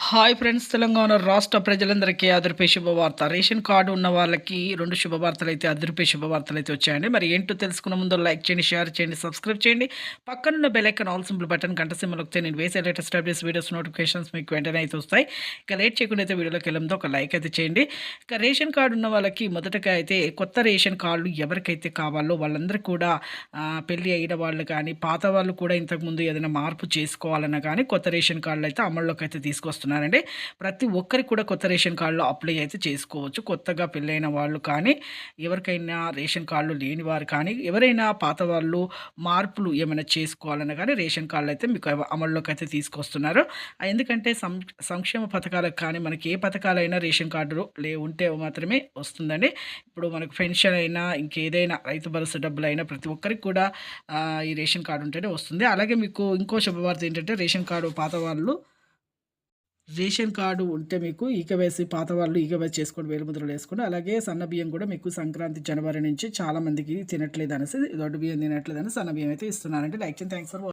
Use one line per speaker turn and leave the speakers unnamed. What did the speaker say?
Hi friends! Telangana రాష్ట్ర ప్రజలందరికీ అదిరిపే శుభవార్త. రేషన్ కార్డు ఉన్న వాళ్ళకి 2 శుభవార్తలైతే అదిరిపే శుభవార్తలైతే వచ్చాయండి. మరి ఏంటో తెలుసుకునే ముందు లైక్ చేయండి, షేర్ చేయండి, సబ్స్క్రైబ్ చేయండి. పక్కనున్న bell icon all symbol button గంట సింబల్ నొక్కితే నేను వేసే లేటెస్ట్ అప్డేట్స్ వీడియోస్ నోటిఫికేషన్స్ మీకు వెంటనే అయితే వస్తాయి. ఇక లేట్ చేయకుండా అయితే వీడియోలోకి వెళ్ళడంతో ఒక లైక్ అయితే చేయండి. ఇక రేషన్ కార్డు ఉన్న వాళ్ళకి మొదటగా అయితే కొత్త రేషన్ కార్డులు ఎవరికైతే కావాలో వాళ్ళందరూ కూడా పెళ్లి అయిన వాళ్ళు కానీ, పాత వాళ్ళు కూడా ఇంతకుముందు ఏదైనా మార్పు చేసుకోవాలన్నా కానీ కొత్త రేషన్ కార్డులు అయితే అమల్లోకి అయితే తీసుకొస్తున్నారండి. ప్రతి ఒక్కరికి కూడా కొత్త రేషన్ కార్డులో అప్లై అయితే చేసుకోవచ్చు. కొత్తగా పెళ్ళైన వాళ్ళు కానీ, ఎవరికైనా రేషన్ కార్డులు లేని వారు కానీ, ఎవరైనా పాత వాళ్ళు మార్పులు ఏమైనా చేసుకోవాలన్నా కానీ రేషన్ కార్డులు అయితే మీకు అమల్లోకి అయితే తీసుకొస్తున్నారు. ఎందుకంటే సంక్షేమ పథకాలకు కానీ మనకి ఏ పథకాలైనా రేషన్ కార్డులు ఉంటే మాత్రమే వస్తుందండి. ఇప్పుడు మనకు పెన్షన్ అయినా, ఇంకేదైనా రైతు భరోసా డబ్బులైనా ప్రతి ఒక్కరికి కూడా ఈ రేషన్ కార్డు ఉంటేనే వస్తుంది. అలాగే మీకు ఇంకో శుభవార్త ఏంటంటే రేషన్ కార్డు పాత వాళ్ళు రేషన్ కార్డు ఉంటే మీకు ఈకేవైసీ పాత వాళ్ళు ఈకేవైసీ చేసుకొని వేలిముద్రలు వేసుకోండి. అలాగే సన్న బియ్యం కూడా మీకు సంక్రాంతి జనవరి నుంచి చాలా మందికి తినట్లేదనేసి దొడ్డు బియ్యం తినట్లేదని సన్న బియ్యం అయితే ఇస్తున్నారంటే లైక్ చేయండి. Thanks for